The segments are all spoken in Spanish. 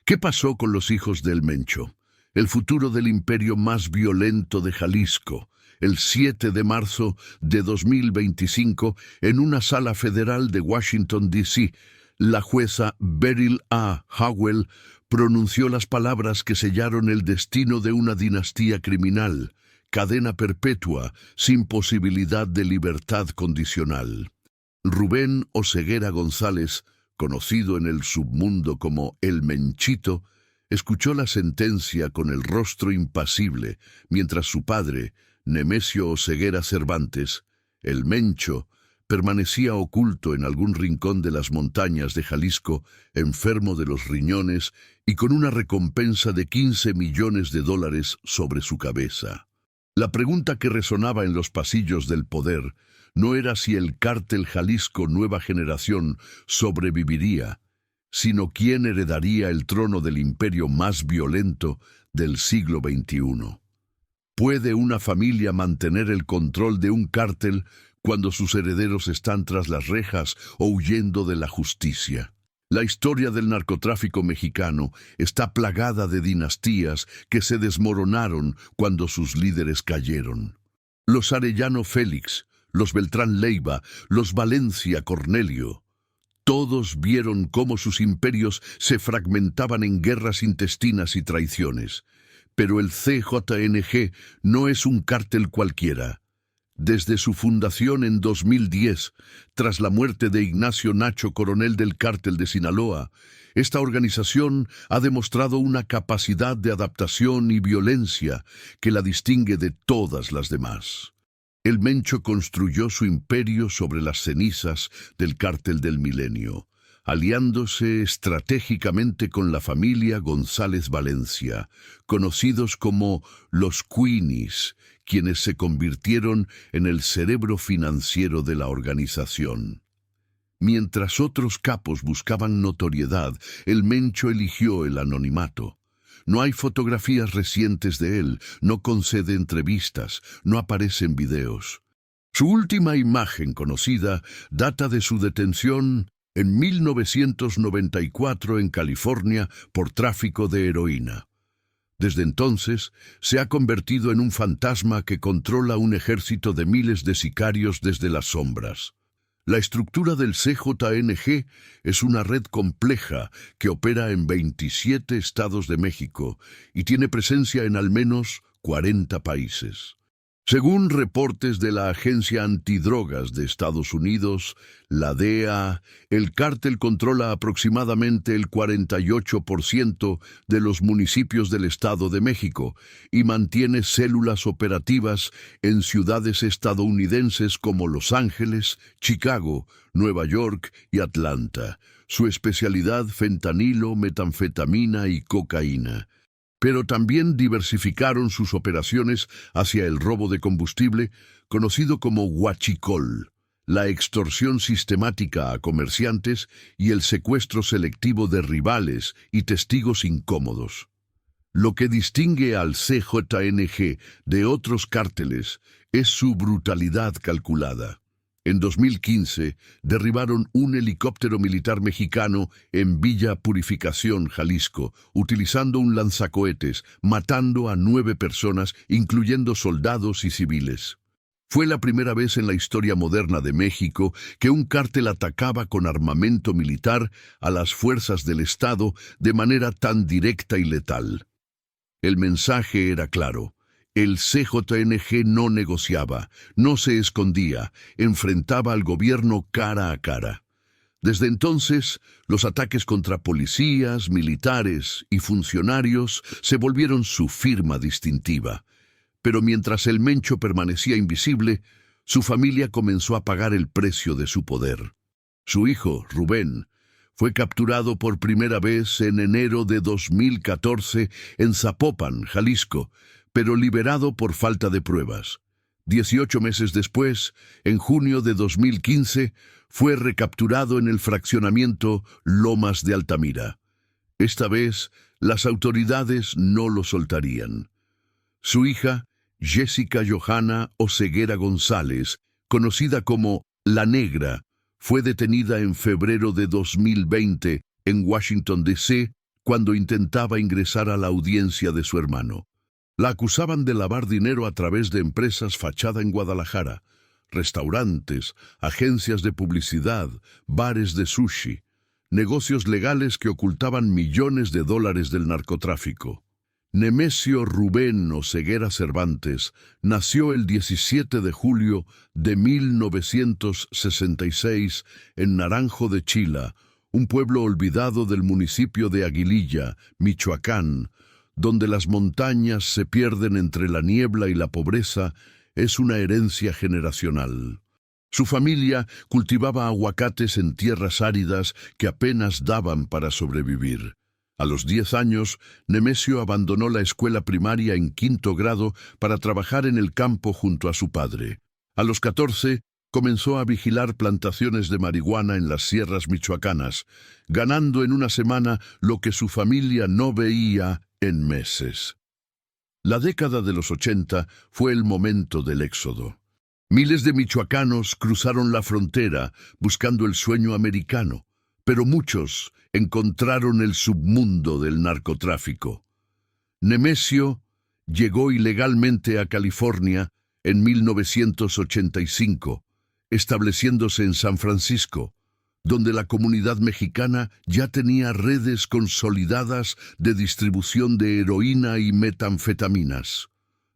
¿Qué pasó con los hijos del Mencho? El futuro del imperio más violento de Jalisco. El 7 de marzo de 2025, en una sala federal de Washington, D.C., la jueza Beryl A. Howell pronunció las palabras que sellaron el destino de una dinastía criminal: cadena perpetua, sin posibilidad de libertad condicional. Rubén Oseguera González, conocido en el submundo como El Menchito, escuchó la sentencia con el rostro impasible, mientras su padre, Nemesio Oseguera Cervantes, el Mencho, permanecía oculto en algún rincón de las montañas de Jalisco, enfermo de los riñones y con una recompensa de $15 millones sobre su cabeza. La pregunta que resonaba en los pasillos del poder no era si el cártel Jalisco Nueva Generación sobreviviría, sino quién heredaría el trono del imperio más violento del siglo XXI. ¿Puede una familia mantener el control de un cártel cuando sus herederos están tras las rejas o huyendo de la justicia? La historia del narcotráfico mexicano está plagada de dinastías que se desmoronaron cuando sus líderes cayeron. Los Arellano Félix, los Beltrán Leiva, los Valencia Cornelio. Todos vieron cómo sus imperios se fragmentaban en guerras intestinas y traiciones. Pero el CJNG no es un cártel cualquiera. Desde su fundación en 2010, tras la muerte de Ignacio Nacho, coronel del cártel de Sinaloa, esta organización ha demostrado una capacidad de adaptación y violencia que la distingue de todas las demás. El Mencho construyó su imperio sobre las cenizas del cártel del Milenio, aliándose estratégicamente con la familia González Valencia, conocidos como los Queenies, quienes se convirtieron en el cerebro financiero de la organización. Mientras otros capos buscaban notoriedad, el Mencho eligió el anonimato. No hay fotografías recientes de él, no concede entrevistas, no aparece en videos. Su última imagen conocida data de su detención en 1994 en California por tráfico de heroína. Desde entonces, se ha convertido en un fantasma que controla un ejército de miles de sicarios desde las sombras. La estructura del CJNG es una red compleja que opera en 27 estados de México y tiene presencia en al menos 40 países. Según reportes de la Agencia Antidrogas de Estados Unidos, la DEA, el cártel controla aproximadamente el 48% de los municipios del Estado de México y mantiene células operativas en ciudades estadounidenses como Los Ángeles, Chicago, Nueva York y Atlanta. Su especialidad: fentanilo, metanfetamina y cocaína. Pero también diversificaron sus operaciones hacia el robo de combustible, conocido como huachicol, la extorsión sistemática a comerciantes y el secuestro selectivo de rivales y testigos incómodos. Lo que distingue al CJNG de otros cárteles es su brutalidad calculada. En 2015, derribaron un helicóptero militar mexicano en Villa Purificación, Jalisco, utilizando un lanzacohetes, matando a 9 personas, incluyendo soldados y civiles. Fue la primera vez en la historia moderna de México que un cártel atacaba con armamento militar a las fuerzas del Estado de manera tan directa y letal. El mensaje era claro. El CJNG no negociaba, no se escondía, enfrentaba al gobierno cara a cara. Desde entonces, los ataques contra policías, militares y funcionarios se volvieron su firma distintiva. Pero mientras el Mencho permanecía invisible, su familia comenzó a pagar el precio de su poder. Su hijo, Rubén, fue capturado por primera vez en enero de 2014 en Zapopan, Jalisco, pero liberado por falta de pruebas. 18 meses después, en junio de 2015, fue recapturado en el fraccionamiento Lomas de Altamira. Esta vez, las autoridades no lo soltarían. Su hija, Jessica Johanna Oseguera González, conocida como La Negra, fue detenida en febrero de 2020 en Washington, D.C., cuando intentaba ingresar a la audiencia de su hermano. La acusaban de lavar dinero a través de empresas fachada en Guadalajara, restaurantes, agencias de publicidad, bares de sushi, negocios legales que ocultaban millones de dólares del narcotráfico. Nemesio Rubén Oseguera Cervantes nació el 17 de julio de 1966 en Naranjo de Chila, un pueblo olvidado del municipio de Aguililla, Michoacán, donde las montañas se pierden entre la niebla y la pobreza. Es una herencia generacional. Su familia cultivaba aguacates en tierras áridas que apenas daban para sobrevivir. A los 10 años, Nemesio abandonó la escuela primaria en 5º grado para trabajar en el campo junto a su padre. A los 14, comenzó a vigilar plantaciones de marihuana en las sierras michoacanas, ganando en una semana lo que su familia no veía en meses. La década de los 80 fue el momento del éxodo. Miles de michoacanos cruzaron la frontera buscando el sueño americano, pero muchos encontraron el submundo del narcotráfico. Nemesio llegó ilegalmente a California en 1985, estableciéndose en San Francisco, donde la comunidad mexicana ya tenía redes consolidadas de distribución de heroína y metanfetaminas.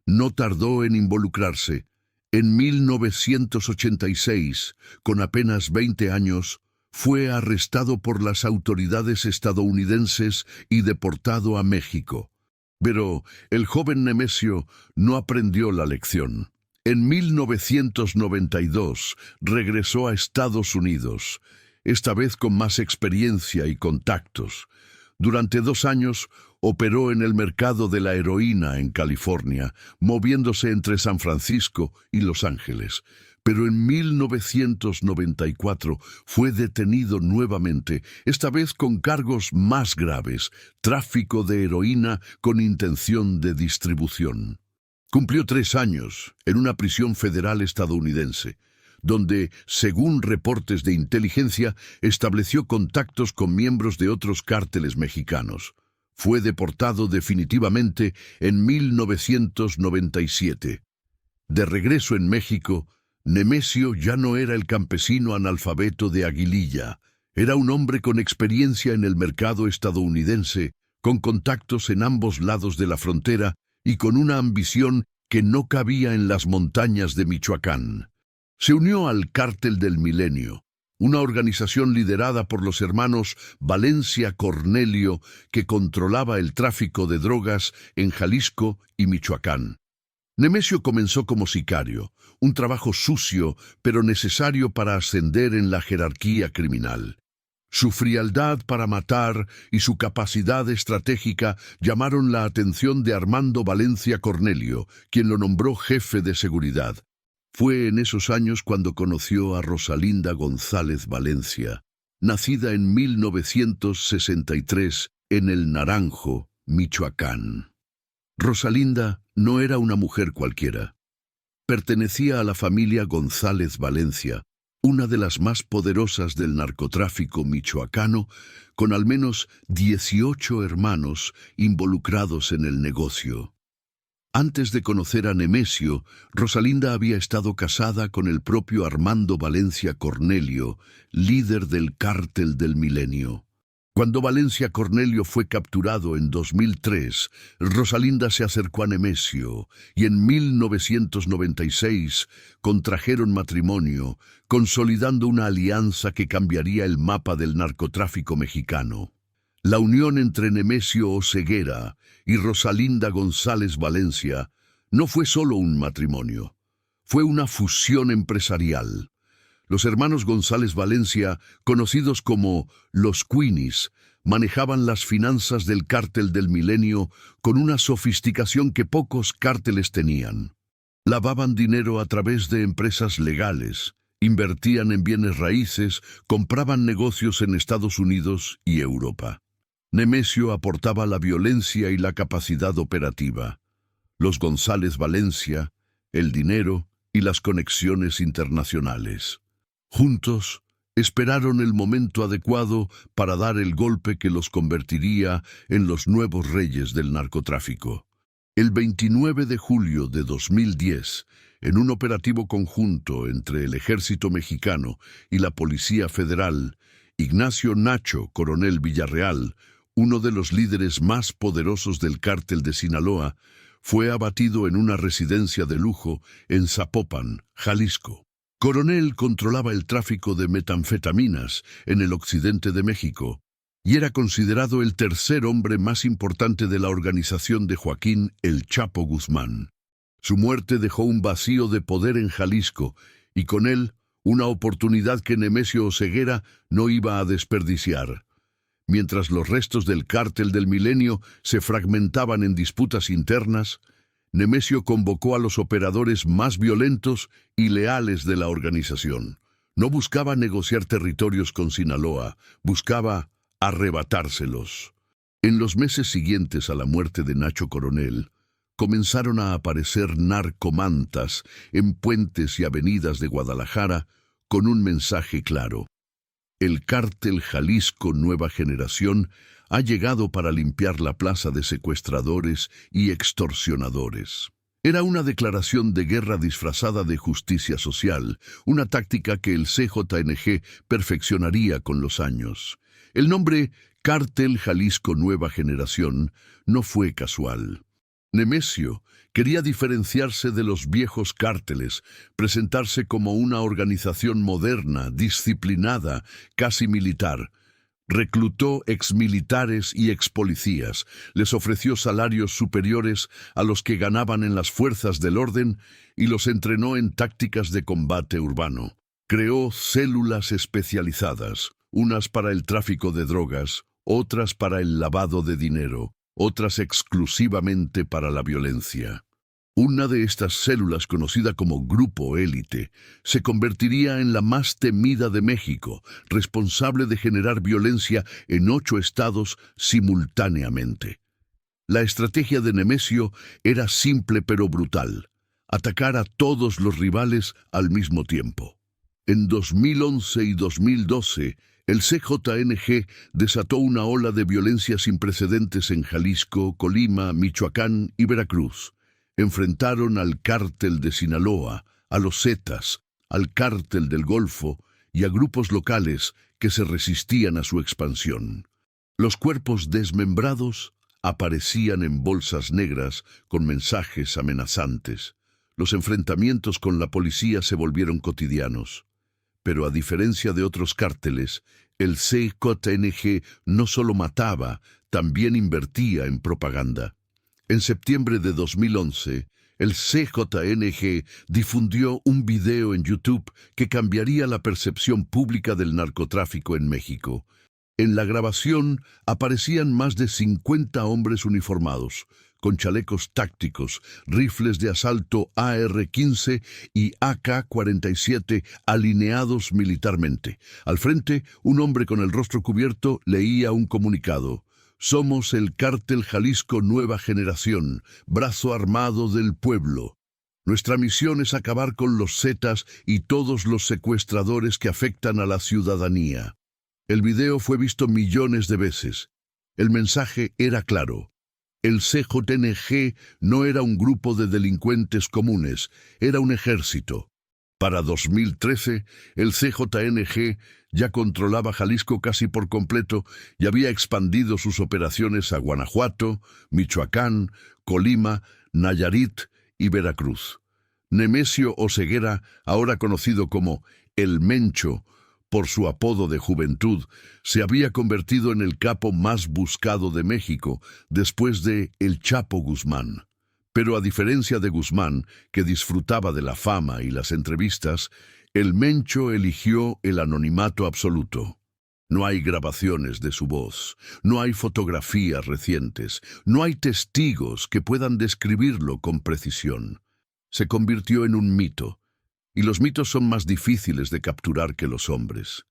No tardó en involucrarse. En 1986, con apenas 20 años, fue arrestado por las autoridades estadounidenses y deportado a México. Pero el joven Nemesio no aprendió la lección. En 1992 regresó a Estados Unidos, esta vez con más experiencia y contactos. Durante 2 años operó en el mercado de la heroína en California, moviéndose entre San Francisco y Los Ángeles. Pero en 1994 fue detenido nuevamente, esta vez con cargos más graves: tráfico de heroína con intención de distribución. Cumplió 3 años en una prisión federal estadounidense, donde, según reportes de inteligencia, estableció contactos con miembros de otros cárteles mexicanos. Fue deportado definitivamente en 1997. De regreso en México, Nemesio ya no era el campesino analfabeto de Aguililla. Era un hombre con experiencia en el mercado estadounidense, con contactos en ambos lados de la frontera y con una ambición que no cabía en las montañas de Michoacán. Se unió al Cártel del Milenio, una organización liderada por los hermanos Valencia Cornelio, que controlaba el tráfico de drogas en Jalisco y Michoacán. Nemesio comenzó como sicario, un trabajo sucio pero necesario para ascender en la jerarquía criminal. Su frialdad para matar y su capacidad estratégica llamaron la atención de Armando Valencia Cornelio, quien lo nombró jefe de seguridad. Fue en esos años cuando conoció a Rosalinda González Valencia, nacida en 1963 en el Naranjo, Michoacán. Rosalinda no era una mujer cualquiera. Pertenecía a la familia González Valencia, una de las más poderosas del narcotráfico michoacano, con al menos 18 hermanos involucrados en el negocio. Antes de conocer a Nemesio, Rosalinda había estado casada con el propio Armando Valencia Cornelio, líder del Cártel del Milenio. Cuando Valencia Cornelio fue capturado en 2003, Rosalinda se acercó a Nemesio y en 1996 contrajeron matrimonio, consolidando una alianza que cambiaría el mapa del narcotráfico mexicano. La unión entre Nemesio Oseguera y Rosalinda González Valencia no fue solo un matrimonio, fue una fusión empresarial. Los hermanos González Valencia, conocidos como los Queenies, manejaban las finanzas del Cártel del Milenio con una sofisticación que pocos cárteles tenían. Lavaban dinero a través de empresas legales, invertían en bienes raíces, compraban negocios en Estados Unidos y Europa. Nemesio aportaba la violencia y la capacidad operativa. Los González Valencia, el dinero y las conexiones internacionales. Juntos, Esperaron el momento adecuado para dar el golpe que los convertiría en los nuevos reyes del narcotráfico. El 29 de julio de 2010, en un operativo conjunto entre el ejército mexicano y la Policía Federal, Ignacio Nacho Coronel Villarreal, uno de los líderes más poderosos del cártel de Sinaloa, fue abatido en una residencia de lujo en Zapopan, Jalisco. Coronel controlaba el tráfico de metanfetaminas en el occidente de México y era considerado el tercer hombre más importante de la organización de Joaquín El Chapo Guzmán. Su muerte dejó un vacío de poder en Jalisco y con él una oportunidad que Nemesio Oseguera no iba a desperdiciar. Mientras los restos del cártel del Milenio se fragmentaban en disputas internas, Nemesio convocó a los operadores más violentos y leales de la organización. No buscaba negociar territorios con Sinaloa, buscaba arrebatárselos. En los meses siguientes a la muerte de Nacho Coronel, comenzaron a aparecer narcomantas en puentes y avenidas de Guadalajara con un mensaje claro. El cártel Jalisco Nueva Generación ha llegado para limpiar la plaza de secuestradores y extorsionadores. Era una declaración de guerra disfrazada de justicia social, una táctica que el CJNG perfeccionaría con los años. El nombre Cártel Jalisco Nueva Generación no fue casual. Nemesio quería diferenciarse de los viejos cárteles, presentarse como una organización moderna, disciplinada, casi militar. Reclutó exmilitares y expolicías, les ofreció salarios superiores a los que ganaban en las fuerzas del orden y los entrenó en tácticas de combate urbano. Creó células especializadas, unas para el tráfico de drogas, otras para el lavado de dinero, otras exclusivamente para la violencia. Una de estas células, conocida como Grupo Élite, se convertiría en la más temida de México, responsable de generar violencia en 8 estados simultáneamente. La estrategia de Nemesio era simple pero brutal: atacar a todos los rivales al mismo tiempo. En 2011 y 2012, el CJNG desató una ola de violencia sin precedentes en Jalisco, Colima, Michoacán y Veracruz. Enfrentaron al cártel de Sinaloa, a los Zetas, al cártel del Golfo y a grupos locales que se resistían a su expansión. Los cuerpos desmembrados aparecían en bolsas negras con mensajes amenazantes. Los enfrentamientos con la policía se volvieron cotidianos. Pero a diferencia de otros cárteles, el CJNG no solo mataba, también invertía en propaganda. En septiembre de 2011, el CJNG difundió un video en YouTube que cambiaría la percepción pública del narcotráfico en México. En la grabación aparecían más de 50 hombres uniformados, con chalecos tácticos, rifles de asalto AR-15 y AK-47 alineados militarmente. Al frente, un hombre con el rostro cubierto leía un comunicado: «Somos el Cártel Jalisco Nueva Generación, brazo armado del pueblo. Nuestra misión es acabar con los Zetas y todos los secuestradores que afectan a la ciudadanía». El video fue visto millones de veces. El mensaje era claro. El CJNG no era un grupo de delincuentes comunes, era un ejército. Para 2013, el CJNG ya controlaba Jalisco casi por completo y había expandido sus operaciones a Guanajuato, Michoacán, Colima, Nayarit y Veracruz. Nemesio Oseguera, ahora conocido como El Mencho, por su apodo de juventud, se había convertido en el capo más buscado de México después de El Chapo Guzmán. Pero a diferencia de Guzmán, que disfrutaba de la fama y las entrevistas, el Mencho eligió el anonimato absoluto. No hay grabaciones de su voz, no hay fotografías recientes, no hay testigos que puedan describirlo con precisión. Se convirtió en un mito. Y los mitos son más difíciles de capturar que los hombres.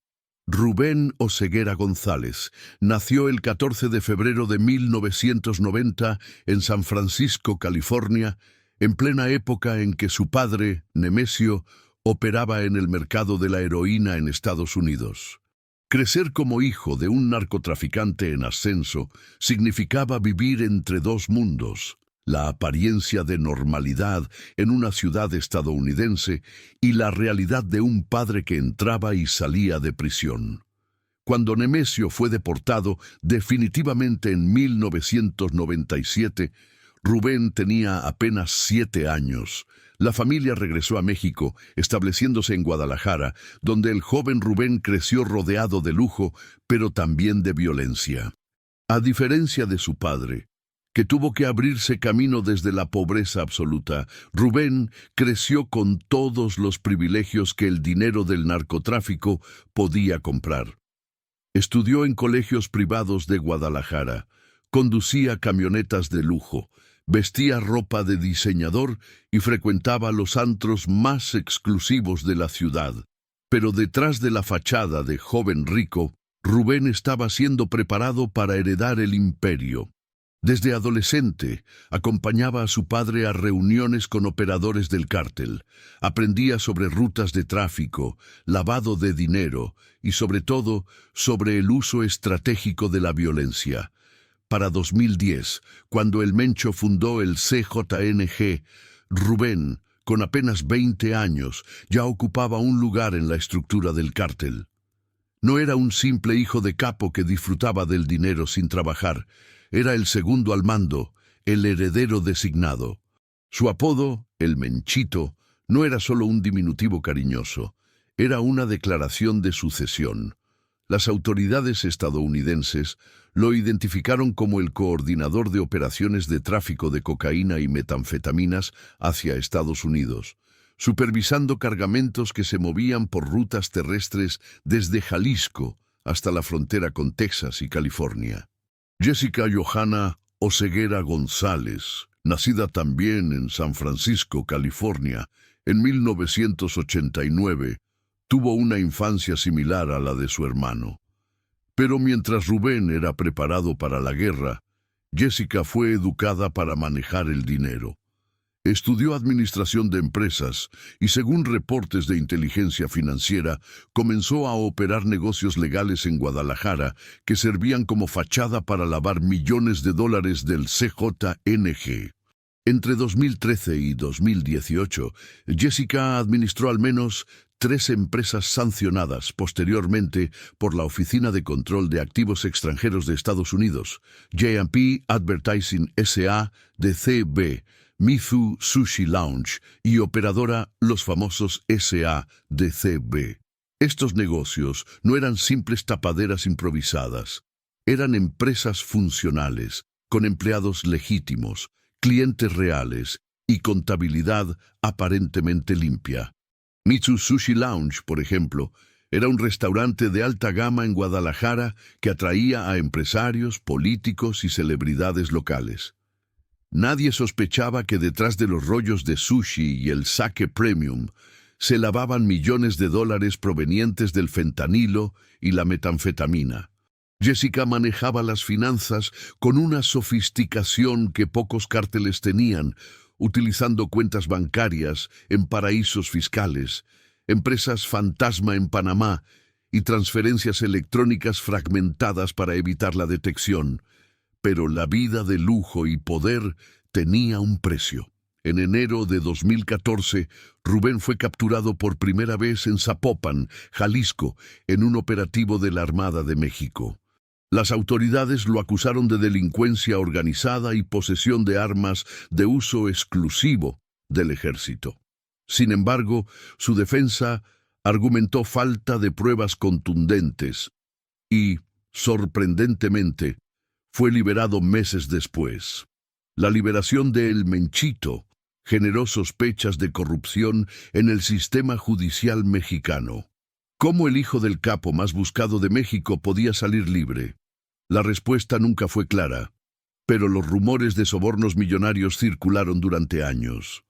Rubén Oseguera González nació el 14 de febrero de 1990 en San Francisco, California, en plena época en que su padre, Nemesio, operaba en el mercado de la heroína en Estados Unidos. Crecer como hijo de un narcotraficante en ascenso significaba vivir entre dos mundos: la apariencia de normalidad en una ciudad estadounidense y la realidad de un padre que entraba y salía de prisión. Cuando Nemesio fue deportado definitivamente en 1997, Rubén tenía apenas 7 años. La familia regresó a México, estableciéndose en Guadalajara, donde el joven Rubén creció rodeado de lujo, pero también de violencia. A diferencia de su padre, que tuvo que abrirse camino desde la pobreza absoluta, Rubén creció con todos los privilegios que el dinero del narcotráfico podía comprar. Estudió en colegios privados de Guadalajara, conducía camionetas de lujo, vestía ropa de diseñador y frecuentaba los antros más exclusivos de la ciudad. Pero detrás de la fachada de joven rico, Rubén estaba siendo preparado para heredar el imperio. Desde adolescente, acompañaba a su padre a reuniones con operadores del cártel, aprendía sobre rutas de tráfico, lavado de dinero y, sobre todo, sobre el uso estratégico de la violencia. Para 2010, cuando el Mencho fundó el CJNG, Rubén, con apenas 20 años, ya ocupaba un lugar en la estructura del cártel. No era un simple hijo de capo que disfrutaba del dinero sin trabajar. Era el segundo al mando, el heredero designado. Su apodo, el Menchito, no era solo un diminutivo cariñoso, era una declaración de sucesión. Las autoridades estadounidenses lo identificaron como el coordinador de operaciones de tráfico de cocaína y metanfetaminas hacia Estados Unidos, supervisando cargamentos que se movían por rutas terrestres desde Jalisco hasta la frontera con Texas y California. Jessica Johanna Oseguera González, nacida también en San Francisco, California, en 1989, tuvo una infancia similar a la de su hermano. Pero mientras Rubén era preparado para la guerra, Jessica fue educada para manejar el dinero. Estudió administración de empresas y, según reportes de inteligencia financiera, comenzó a operar negocios legales en Guadalajara que servían como fachada para lavar millones de dólares del CJNG. Entre 2013 y 2018, Jessica administró al menos 3 empresas sancionadas posteriormente por la Oficina de Control de Activos Extranjeros de Estados Unidos, J&P Advertising S.A. de CB, Mizu Sushi Lounge y operadora Los Famosos S.A. de CB. Estos negocios no eran simples tapaderas improvisadas, eran empresas funcionales, con empleados legítimos, clientes reales y contabilidad aparentemente limpia. Mizu Sushi Lounge, por ejemplo, era un restaurante de alta gama en Guadalajara que atraía a empresarios, políticos y celebridades locales. Nadie sospechaba que detrás de los rollos de sushi y el sake premium se lavaban millones de dólares provenientes del fentanilo y la metanfetamina. Jessica manejaba las finanzas con una sofisticación que pocos cárteles tenían, utilizando cuentas bancarias en paraísos fiscales, empresas fantasma en Panamá y transferencias electrónicas fragmentadas para evitar la detección. Pero la vida de lujo y poder tenía un precio. En enero de 2014, Rubén fue capturado por primera vez en Zapopan, Jalisco, en un operativo de la Armada de México. Las autoridades lo acusaron de delincuencia organizada y posesión de armas de uso exclusivo del ejército. Sin embargo, su defensa argumentó falta de pruebas contundentes y, sorprendentemente, fue liberado meses después. La liberación de El Menchito generó sospechas de corrupción en el sistema judicial mexicano. ¿Cómo el hijo del capo más buscado de México podía salir libre? La respuesta nunca fue clara, pero los rumores de sobornos millonarios circularon durante años.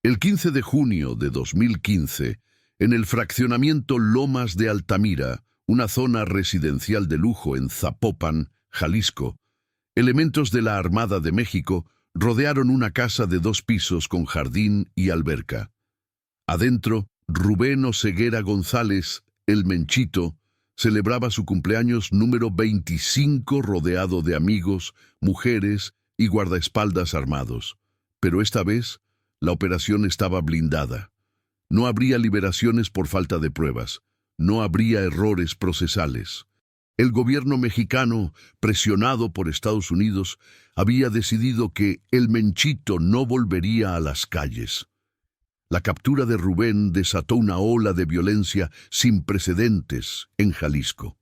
El 15 de junio de 2015, en el fraccionamiento Lomas de Altamira, una zona residencial de lujo en Zapopan, Jalisco, elementos de la Armada de México rodearon una casa de 2 pisos con jardín y alberca. Adentro, Rubén Oseguera González, el Menchito, celebraba su cumpleaños número 25 rodeado de amigos, mujeres y guardaespaldas armados. Pero esta vez, la operación estaba blindada. No habría liberaciones por falta de pruebas. No habría errores procesales. El gobierno mexicano, presionado por Estados Unidos, había decidido que el Menchito no volvería a las calles. La captura de Rubén desató una ola de violencia sin precedentes en Jalisco.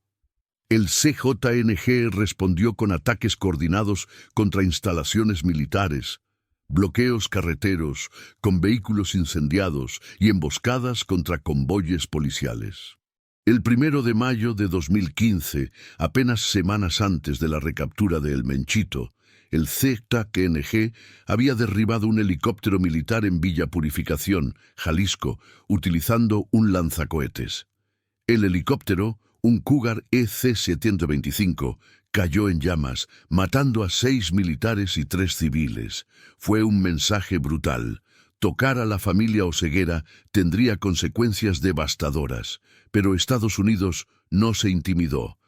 El CJNG respondió con ataques coordinados contra instalaciones militares, bloqueos carreteros con vehículos incendiados y emboscadas contra convoyes policiales. El 1 de mayo de 2015, apenas semanas antes de la recaptura de El Menchito, el ZKNG había derribado un helicóptero militar en Villa Purificación, Jalisco, utilizando un lanzacohetes. El helicóptero, un Cougar EC-725, cayó en llamas, matando a 6 militares y 3 civiles. Fue un mensaje brutal. Tocar a la familia Oseguera tendría consecuencias devastadoras, pero Estados Unidos no se intimidó.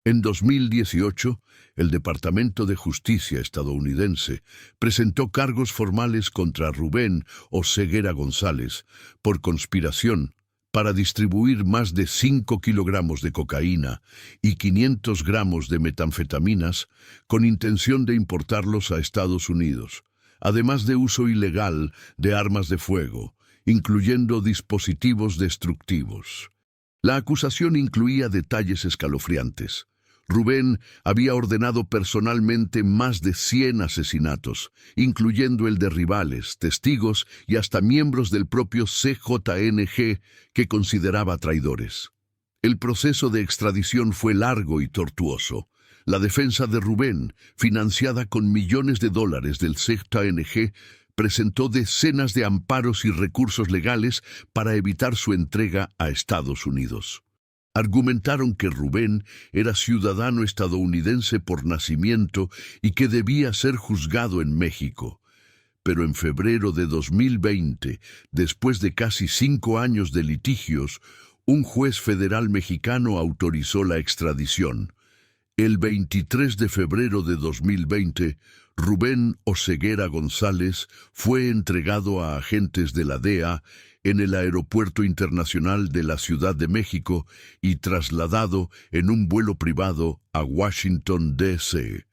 En 2018, el Departamento de Justicia estadounidense presentó cargos formales contra Rubén Oseguera González por conspiración para distribuir más de 5 kilogramos de cocaína y 500 gramos de metanfetaminas con intención de importarlos a Estados Unidos, además de uso ilegal de armas de fuego, incluyendo dispositivos destructivos. La acusación incluía detalles escalofriantes. Rubén había ordenado personalmente más de 100 asesinatos, incluyendo el de rivales, testigos y hasta miembros del propio CJNG que consideraba traidores. El proceso de extradición fue largo y tortuoso. La defensa de Rubén, financiada con millones de dólares del CJNG, presentó decenas de amparos y recursos legales para evitar su entrega a Estados Unidos. Argumentaron que Rubén era ciudadano estadounidense por nacimiento y que debía ser juzgado en México. Pero en febrero de 2020, después de casi 5 años de litigios, un juez federal mexicano autorizó la extradición. El 23 de febrero de 2020, Rubén Oseguera González fue entregado a agentes de la DEA en el Aeropuerto Internacional de la Ciudad de México y trasladado en un vuelo privado a Washington, D.C.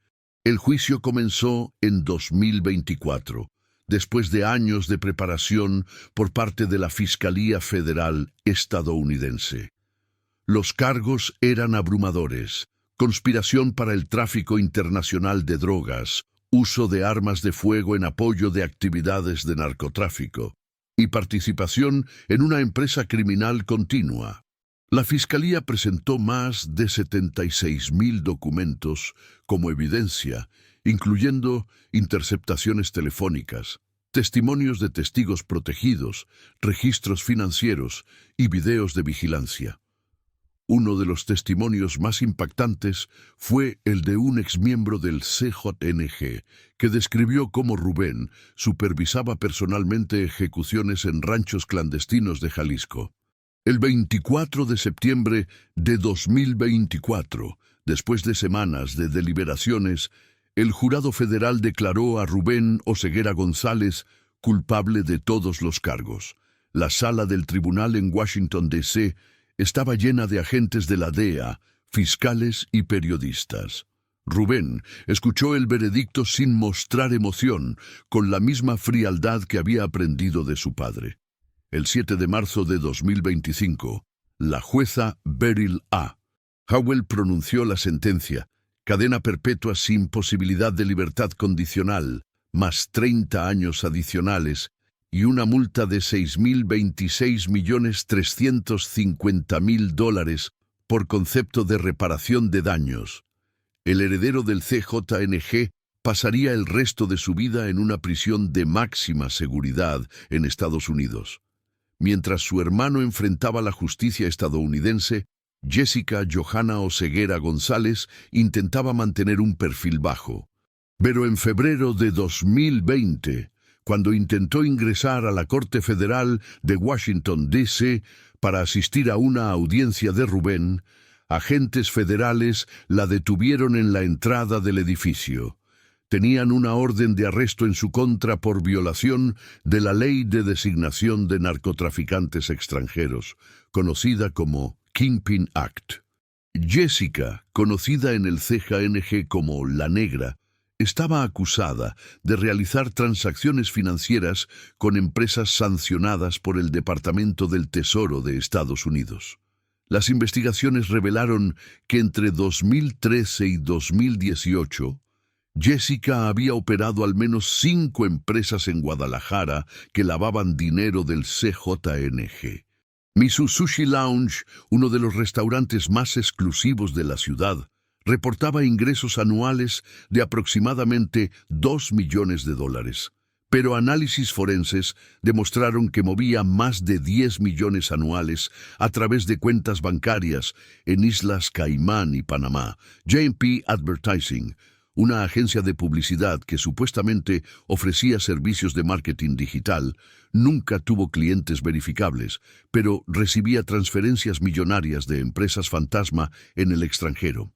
El juicio comenzó en 2024, después de años de preparación por parte de la Fiscalía Federal estadounidense. Los cargos eran abrumadores: conspiración para el tráfico internacional de drogas, uso de armas de fuego en apoyo de actividades de narcotráfico y participación en una empresa criminal continua. La Fiscalía presentó más de 76,000 documentos como evidencia, incluyendo interceptaciones telefónicas, testimonios de testigos protegidos, registros financieros y videos de vigilancia. Uno de los testimonios más impactantes fue el de un exmiembro del CJNG, que describió cómo Rubén supervisaba personalmente ejecuciones en ranchos clandestinos de Jalisco. El 24 de septiembre de 2024, después de semanas de deliberaciones, el jurado federal declaró a Rubén Oseguera González culpable de todos los cargos. La sala del tribunal en Washington, D.C., estaba llena de agentes de la DEA, fiscales y periodistas. Rubén escuchó el veredicto sin mostrar emoción, con la misma frialdad que había aprendido de su padre. El 7 de marzo de 2025, la jueza Beryl A. Howell pronunció la sentencia: cadena perpetua sin posibilidad de libertad condicional, más 30 años adicionales, y una multa de $6.026.350.000 por concepto de reparación de daños. El heredero del CJNG pasaría el resto de su vida en una prisión de máxima seguridad en Estados Unidos. Mientras su hermano enfrentaba la justicia estadounidense, Jessica Johanna Oseguera González intentaba mantener un perfil bajo. Pero en febrero de 2020, cuando intentó ingresar a la Corte Federal de Washington, D.C., para asistir a una audiencia de Rubén, agentes federales la detuvieron en la entrada del edificio. Tenían una orden de arresto en su contra por violación de la Ley de Designación de Narcotraficantes Extranjeros, conocida como Kingpin Act. Jessica, conocida en el CJNG como La Negra, estaba acusada de realizar transacciones financieras con empresas sancionadas por el Departamento del Tesoro de Estados Unidos. Las investigaciones revelaron que entre 2013 y 2018, Jessica había operado al menos 5 empresas en Guadalajara que lavaban dinero del CJNG. Misu Sushi Lounge, uno de los restaurantes más exclusivos de la ciudad, reportaba ingresos anuales de aproximadamente $2 millones, pero análisis forenses demostraron que movía más de 10 millones anuales a través de cuentas bancarias en Islas Caimán y Panamá. JP Advertising, una agencia de publicidad que supuestamente ofrecía servicios de marketing digital, nunca tuvo clientes verificables, pero recibía transferencias millonarias de empresas fantasma en el extranjero.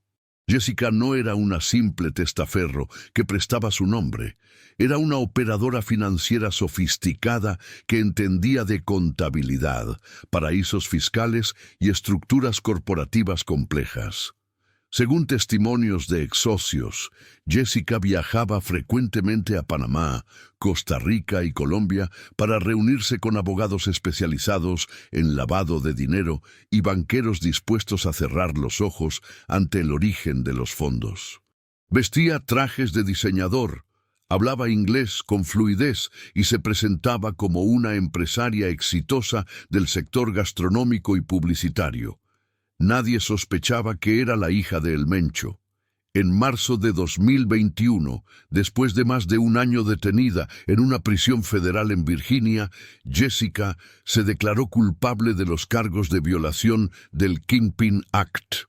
Jessica no era una simple testaferro que prestaba su nombre. Era una operadora financiera sofisticada que entendía de contabilidad, paraísos fiscales y estructuras corporativas complejas. Según testimonios de ex-socios, Jessica viajaba frecuentemente a Panamá, Costa Rica y Colombia para reunirse con abogados especializados en lavado de dinero y banqueros dispuestos a cerrar los ojos ante el origen de los fondos. Vestía trajes de diseñador, hablaba inglés con fluidez y se presentaba como una empresaria exitosa del sector gastronómico y publicitario. Nadie sospechaba que era la hija de El Mencho. En marzo de 2021, después de más de un año detenida en una prisión federal en Virginia, Jessica se declaró culpable de los cargos de violación del Kingpin Act.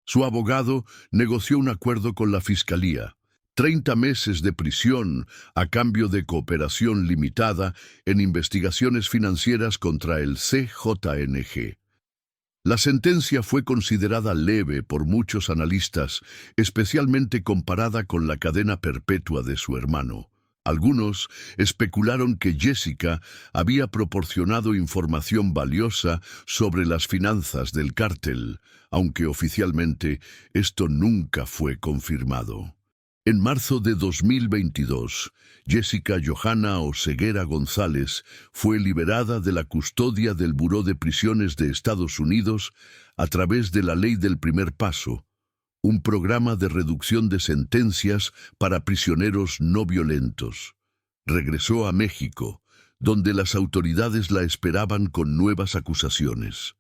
Su abogado negoció un acuerdo con la fiscalía: 30 meses de prisión a cambio de cooperación limitada en investigaciones financieras contra el CJNG. La sentencia fue considerada leve por muchos analistas, especialmente comparada con la cadena perpetua de su hermano. Algunos especularon que Jessica había proporcionado información valiosa sobre las finanzas del cártel, aunque oficialmente esto nunca fue confirmado. En marzo de 2022, Jessica Johanna Oseguera González fue liberada de la custodia del Buró de Prisiones de Estados Unidos a través de la Ley del Primer Paso, un programa de reducción de sentencias para prisioneros no violentos. Regresó a México, donde las autoridades la esperaban con nuevas acusaciones.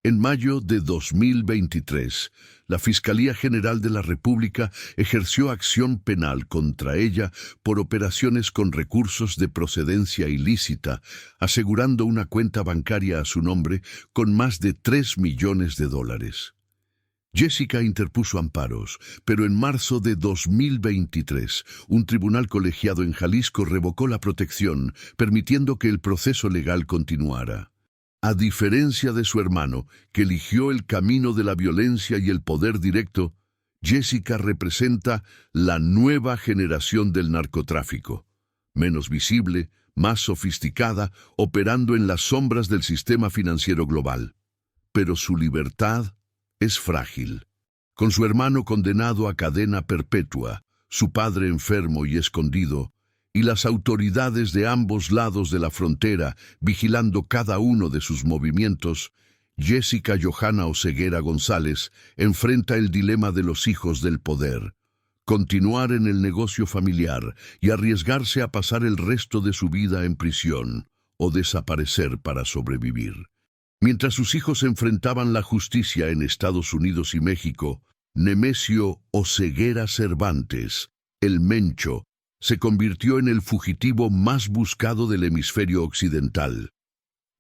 En mayo de 2023, la Fiscalía General de la República ejerció acción penal contra ella por operaciones con recursos de procedencia ilícita, asegurando una cuenta bancaria a su nombre con más de $3 millones. Jessica interpuso amparos, pero en marzo de 2023, un tribunal colegiado en Jalisco revocó la protección, permitiendo que el proceso legal continuara. A diferencia de su hermano, que eligió el camino de la violencia y el poder directo, Jessica representa la nueva generación del narcotráfico, menos visible, más sofisticada, operando en las sombras del sistema financiero global. Pero su libertad es frágil. Con su hermano condenado a cadena perpetua, su padre enfermo y escondido, y las autoridades de ambos lados de la frontera vigilando cada uno de sus movimientos, Jessica Johanna Oseguera González enfrenta el dilema de los hijos del poder: continuar en el negocio familiar y arriesgarse a pasar el resto de su vida en prisión, o desaparecer para sobrevivir. Mientras sus hijos enfrentaban la justicia en Estados Unidos y México, Nemesio Oseguera Cervantes, el Mencho, se convirtió en el fugitivo más buscado del hemisferio occidental.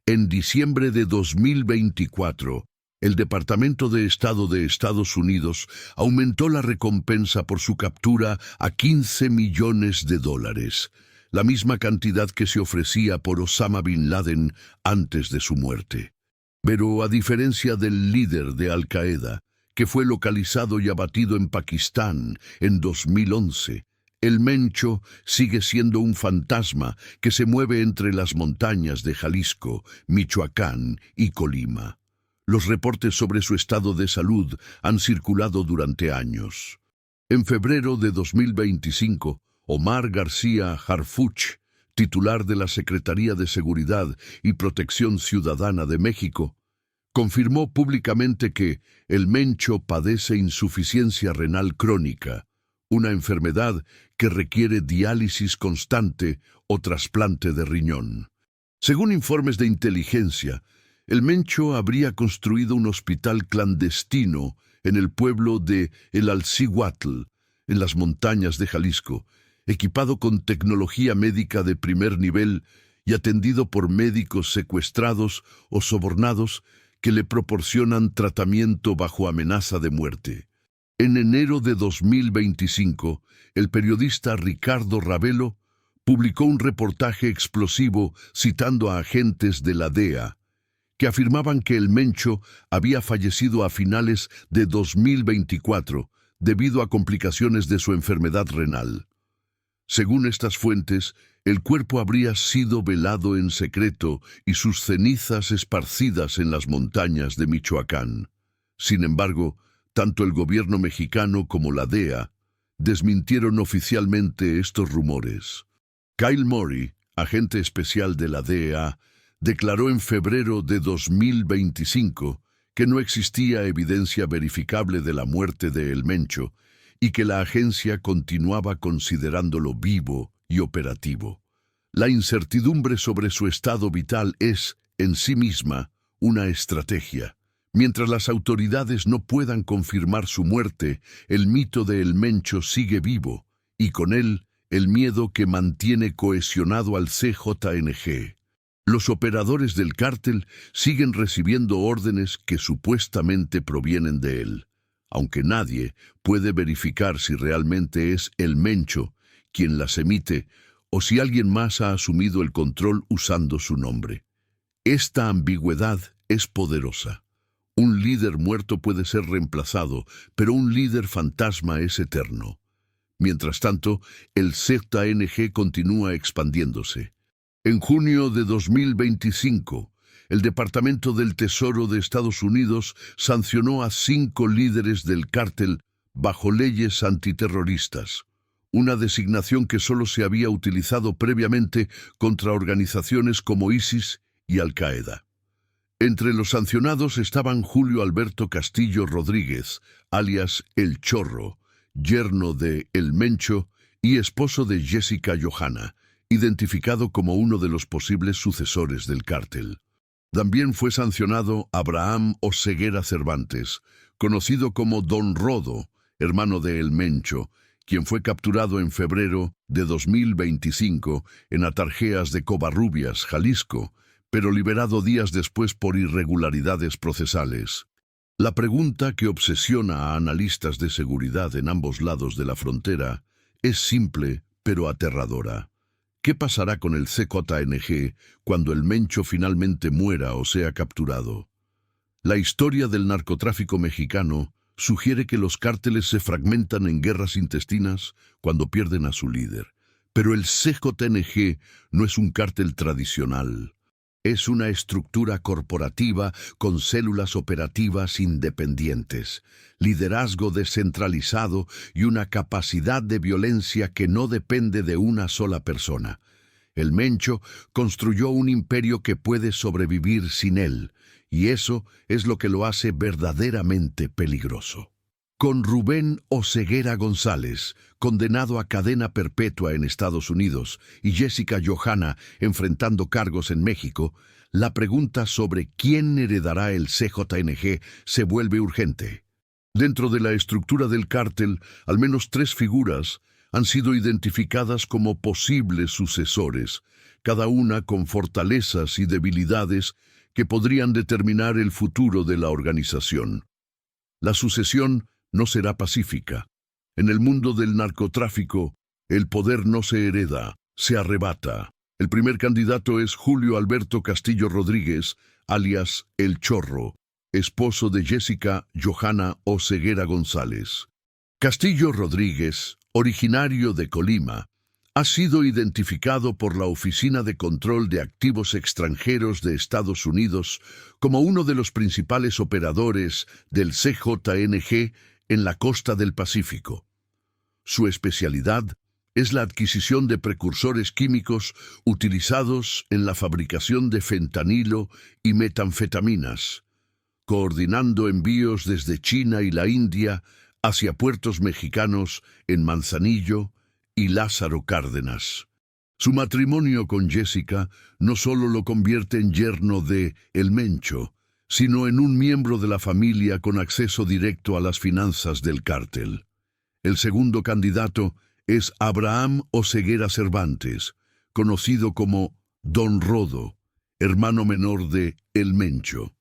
En diciembre de 2024, el Departamento de Estado de Estados Unidos aumentó la recompensa por su captura a $15 millones. la misma cantidad que se ofrecía por Osama Bin Laden antes de su muerte. Pero a diferencia del líder de Al-Qaeda, que fue localizado y abatido en Pakistán en 2011, el Mencho sigue siendo un fantasma que se mueve entre las montañas de Jalisco, Michoacán y Colima. Los reportes sobre su estado de salud han circulado durante años. En febrero de 2025, Omar García Harfuch, titular de la Secretaría de Seguridad y Protección Ciudadana de México, confirmó públicamente que el Mencho padece insuficiencia renal crónica, una enfermedad que requiere diálisis constante o trasplante de riñón. Según informes de inteligencia, el Mencho habría construido un hospital clandestino en el pueblo de El Alcíhuatl, en las montañas de Jalisco, equipado con tecnología médica de primer nivel y atendido por médicos secuestrados o sobornados que le proporcionan tratamiento bajo amenaza de muerte. En enero de 2025, el periodista Ricardo Ravelo publicó un reportaje explosivo citando a agentes de la DEA, que afirmaban que el Mencho había fallecido a finales de 2024 debido a complicaciones de su enfermedad renal. Según estas fuentes, el cuerpo habría sido velado en secreto y sus cenizas esparcidas en las montañas de Michoacán. Sin embargo, tanto el gobierno mexicano como la DEA desmintieron oficialmente estos rumores. Kyle Mori, agente especial de la DEA, declaró en febrero de 2025 que no existía evidencia verificable de la muerte de El Mencho y que la agencia continuaba considerándolo vivo y operativo. La incertidumbre sobre su estado vital es, en sí misma, una estrategia. Mientras las autoridades no puedan confirmar su muerte, el mito de El Mencho sigue vivo, y con él, el miedo que mantiene cohesionado al CJNG. Los operadores del cártel siguen recibiendo órdenes que supuestamente provienen de él, aunque nadie puede verificar si realmente es El Mencho quien las emite o si alguien más ha asumido el control usando su nombre. Esta ambigüedad es poderosa. Un líder muerto puede ser reemplazado, pero un líder fantasma es eterno. Mientras tanto, el ZNG continúa expandiéndose. En junio de 2025, el Departamento del Tesoro de Estados Unidos sancionó a 5 líderes del cártel bajo leyes antiterroristas, una designación que solo se había utilizado previamente contra organizaciones como ISIS y Al-Qaeda. Entre los sancionados estaban Julio Alberto Castillo Rodríguez, alias El Chorro, yerno de El Mencho y esposo de Jessica Johanna, identificado como uno de los posibles sucesores del cártel. También fue sancionado Abraham Oseguera Cervantes, conocido como Don Rodo, hermano de El Mencho, quien fue capturado en febrero de 2025 en Atarjeas de Covarrubias, Jalisco, pero liberado días después por irregularidades procesales. La pregunta que obsesiona a analistas de seguridad en ambos lados de la frontera es simple pero aterradora. ¿Qué pasará con el CJNG cuando El Mencho finalmente muera o sea capturado? La historia del narcotráfico mexicano sugiere que los cárteles se fragmentan en guerras intestinas cuando pierden a su líder. Pero el CJNG no es un cártel tradicional. Es una estructura corporativa con células operativas independientes, liderazgo descentralizado y una capacidad de violencia que no depende de una sola persona. El Mencho construyó un imperio que puede sobrevivir sin él, y eso es lo que lo hace verdaderamente peligroso. Con Rubén Oseguera González, condenado a cadena perpetua en Estados Unidos, y Jessica Johanna enfrentando cargos en México, la pregunta sobre quién heredará el CJNG se vuelve urgente. Dentro de la estructura del cártel, al menos 3 figuras han sido identificadas como posibles sucesores, cada una con fortalezas y debilidades que podrían determinar el futuro de la organización. La sucesión no será pacífica. En el mundo del narcotráfico, el poder no se hereda, se arrebata. El primer candidato es Julio Alberto Castillo Rodríguez, alias El Chorro, esposo de Jessica Johanna Oseguera González. Castillo Rodríguez, originario de Colima, ha sido identificado por la Oficina de Control de Activos Extranjeros de Estados Unidos como uno de los principales operadores del CJNG en la costa del Pacífico. Su especialidad es la adquisición de precursores químicos utilizados en la fabricación de fentanilo y metanfetaminas, coordinando envíos desde China y la India hacia puertos mexicanos en Manzanillo y Lázaro Cárdenas. Su matrimonio con Jessica no solo lo convierte en yerno de El Mencho, sino en un miembro de la familia con acceso directo a las finanzas del cártel. El segundo candidato es Abraham Oseguera Cervantes, conocido como Don Rodo, hermano menor de El Mencho.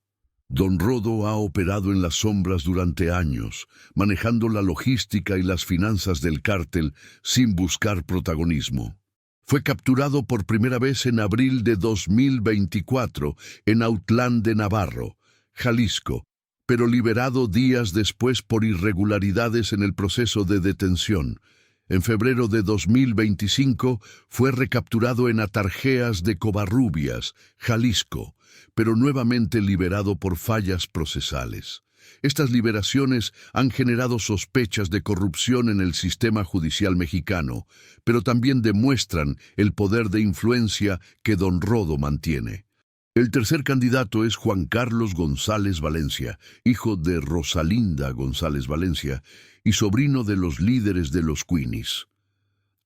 Don Rodo ha operado en las sombras durante años, manejando la logística y las finanzas del cártel sin buscar protagonismo. Fue capturado por primera vez en abril de 2024 en Autlán de Navarro, Jalisco, pero liberado días después por irregularidades en el proceso de detención. En febrero de 2025 fue recapturado en Atarjeas de Covarrubias, Jalisco, pero nuevamente liberado por fallas procesales. Estas liberaciones han generado sospechas de corrupción en el sistema judicial mexicano, pero también demuestran el poder de influencia que Don Rodo mantiene. El tercer candidato es Juan Carlos González Valencia, hijo de Rosalinda González Valencia y sobrino de los líderes de los Queenies.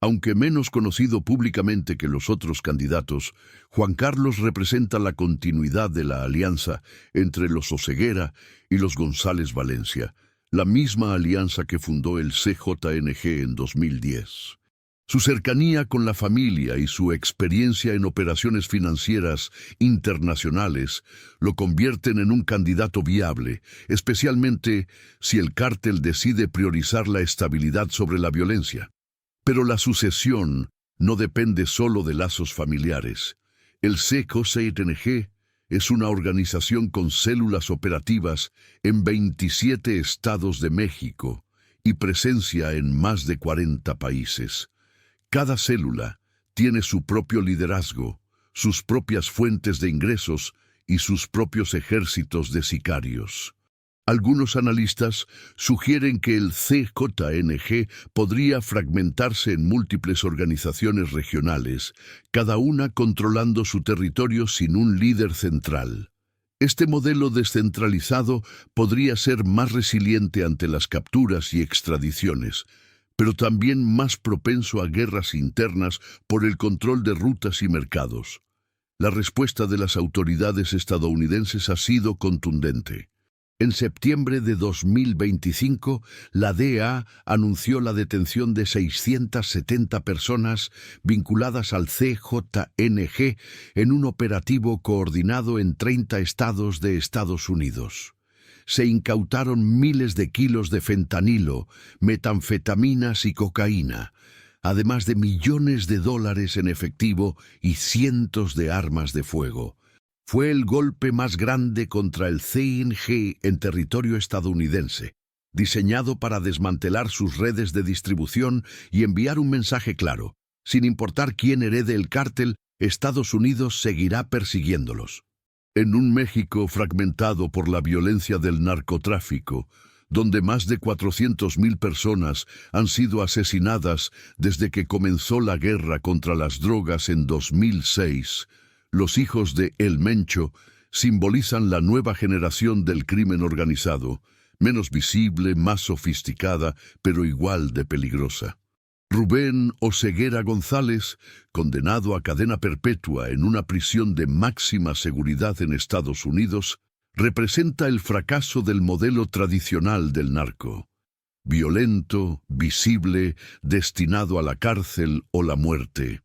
Aunque menos conocido públicamente que los otros candidatos, Juan Carlos representa la continuidad de la alianza entre los Oseguera y los González Valencia, la misma alianza que fundó el CJNG en 2010. Su cercanía con la familia y su experiencia en operaciones financieras internacionales lo convierten en un candidato viable, especialmente si el cártel decide priorizar la estabilidad sobre la violencia. Pero la sucesión no depende solo de lazos familiares. El CJNG es una organización con células operativas en 27 estados de México y presencia en más de 40 países. Cada célula tiene su propio liderazgo, sus propias fuentes de ingresos y sus propios ejércitos de sicarios. Algunos analistas sugieren que el CJNG podría fragmentarse en múltiples organizaciones regionales, cada una controlando su territorio sin un líder central. Este modelo descentralizado podría ser más resiliente ante las capturas y extradiciones, pero también más propenso a guerras internas por el control de rutas y mercados. La respuesta de las autoridades estadounidenses ha sido contundente. En septiembre de 2025, la DEA anunció la detención de 670 personas vinculadas al CJNG en un operativo coordinado en 30 estados de Estados Unidos. Se incautaron miles de kilos de fentanilo, metanfetaminas y cocaína, además de millones de dólares en efectivo y cientos de armas de fuego. Fue el golpe más grande contra el CJNG en territorio estadounidense, diseñado para desmantelar sus redes de distribución y enviar un mensaje claro: sin importar quién herede el cártel, Estados Unidos seguirá persiguiéndolos. En un México fragmentado por la violencia del narcotráfico, donde más de 400,000 personas han sido asesinadas desde que comenzó la guerra contra las drogas en 2006, los hijos de El Mencho simbolizan la nueva generación del crimen organizado, menos visible, más sofisticada, pero igual de peligrosa. Rubén Oseguera González, condenado a cadena perpetua en una prisión de máxima seguridad en Estados Unidos, representa el fracaso del modelo tradicional del narco. Violento, visible, destinado a la cárcel o la muerte.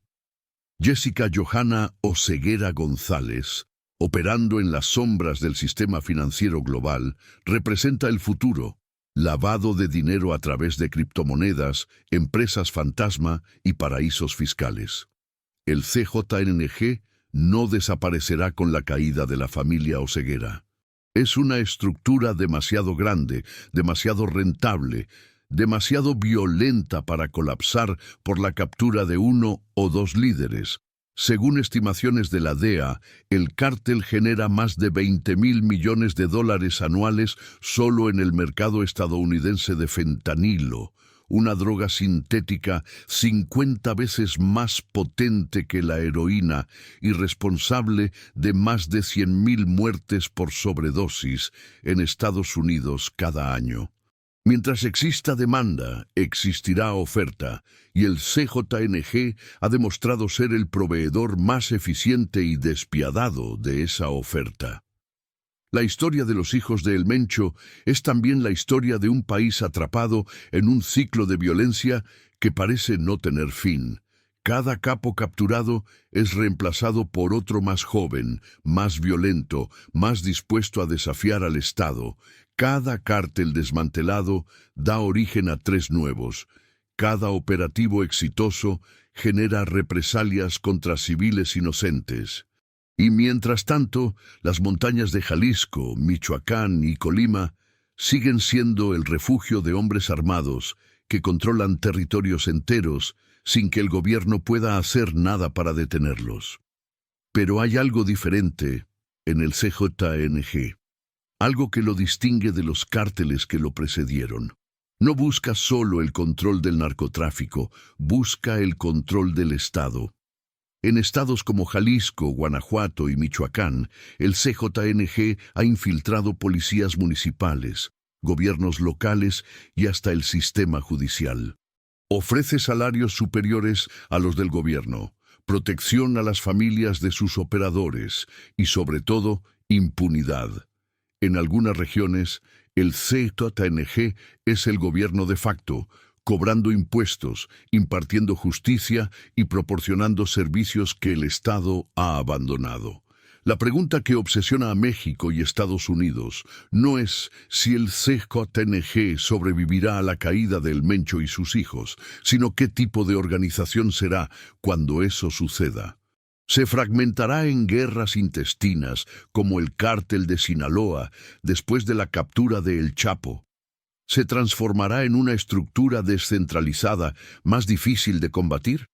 Jessica Johanna Oseguera González, operando en las sombras del sistema financiero global, representa el futuro. Lavado de dinero a través de criptomonedas, empresas fantasma y paraísos fiscales. El CJNG no desaparecerá con la caída de la familia Oseguera. Es una estructura demasiado grande, demasiado rentable, demasiado violenta para colapsar por la captura de uno o dos líderes. Según estimaciones de la DEA, el cártel genera más de 20.000 millones de dólares anuales solo en el mercado estadounidense de fentanilo, una droga sintética 50 veces más potente que la heroína y responsable de más de 100.000 muertes por sobredosis en Estados Unidos cada año. Mientras exista demanda, existirá oferta, y el CJNG ha demostrado ser el proveedor más eficiente y despiadado de esa oferta. La historia de los hijos de El Mencho es también la historia de un país atrapado en un ciclo de violencia que parece no tener fin. Cada capo capturado es reemplazado por otro más joven, más violento, más dispuesto a desafiar al Estado. Cada cártel desmantelado da origen a 3 nuevos. Cada operativo exitoso genera represalias contra civiles inocentes. Y mientras tanto, las montañas de Jalisco, Michoacán y Colima siguen siendo el refugio de hombres armados que controlan territorios enteros sin que el gobierno pueda hacer nada para detenerlos. Pero hay algo diferente en el CJNG. Algo que lo distingue de los cárteles que lo precedieron. No busca solo el control del narcotráfico, busca el control del Estado. En estados como Jalisco, Guanajuato y Michoacán, el CJNG ha infiltrado policías municipales, gobiernos locales y hasta el sistema judicial. Ofrece salarios superiores a los del gobierno, protección a las familias de sus operadores y, sobre todo, impunidad. En algunas regiones, el CJNG es el gobierno de facto, cobrando impuestos, impartiendo justicia y proporcionando servicios que el Estado ha abandonado. La pregunta que obsesiona a México y Estados Unidos no es si el CJNG sobrevivirá a la caída de El Mencho y sus hijos, sino qué tipo de organización será cuando eso suceda. Se fragmentará en guerras intestinas, como el cártel de Sinaloa después de la captura de El Chapo. ¿Se transformará en una estructura descentralizada más difícil de combatir?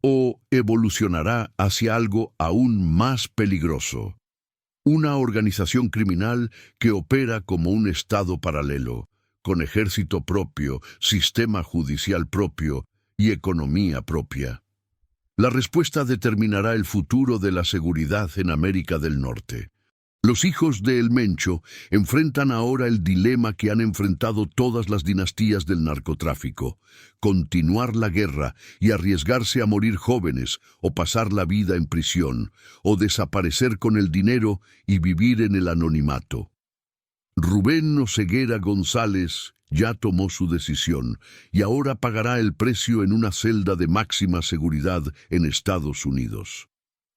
¿O evolucionará hacia algo aún más peligroso? Una organización criminal que opera como un estado paralelo, con ejército propio, sistema judicial propio y economía propia. La respuesta determinará el futuro de la seguridad en América del Norte. Los hijos de El Mencho enfrentan ahora el dilema que han enfrentado todas las dinastías del narcotráfico: continuar la guerra y arriesgarse a morir jóvenes o pasar la vida en prisión, o desaparecer con el dinero y vivir en el anonimato. Rubén Oseguera González ya tomó su decisión y ahora pagará el precio en una celda de máxima seguridad en Estados Unidos.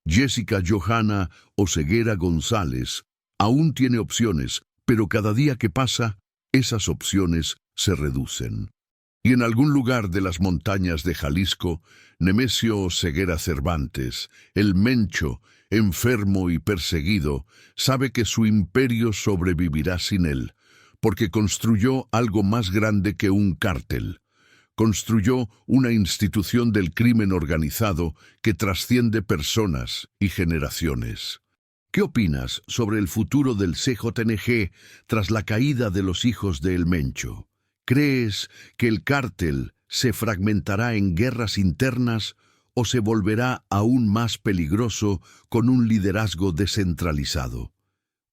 Jessica Johanna Oseguera González aún tiene opciones, pero cada día que pasa, esas opciones se reducen. Y en algún lugar de las montañas de Jalisco, Nemesio Oseguera Cervantes, El Mencho, enfermo y perseguido, sabe que su imperio sobrevivirá sin él, porque construyó algo más grande que un cártel. Construyó una institución del crimen organizado que trasciende personas y generaciones. ¿Qué opinas sobre el futuro del CJNG tras la caída de los hijos de El Mencho? ¿Crees que el cártel se fragmentará en guerras internas o se volverá aún más peligroso con un liderazgo descentralizado?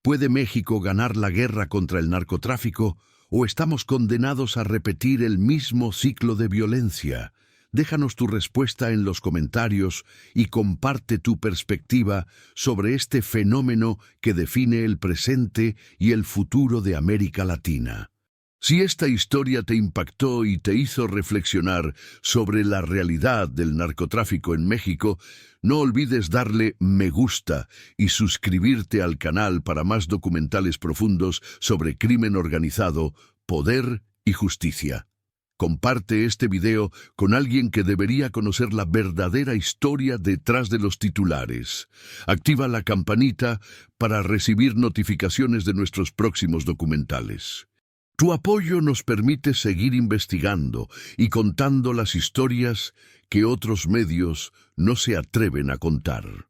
¿Puede México ganar la guerra contra el narcotráfico o estamos condenados a repetir el mismo ciclo de violencia? Déjanos tu respuesta en los comentarios y comparte tu perspectiva sobre este fenómeno que define el presente y el futuro de América Latina. Si esta historia te impactó y te hizo reflexionar sobre la realidad del narcotráfico en México, no olvides darle me gusta y suscribirte al canal para más documentales profundos sobre crimen organizado, poder y justicia. Comparte este video con alguien que debería conocer la verdadera historia detrás de los titulares. Activa la campanita para recibir notificaciones de nuestros próximos documentales. Tu apoyo nos permite seguir investigando y contando las historias que otros medios no se atreven a contar.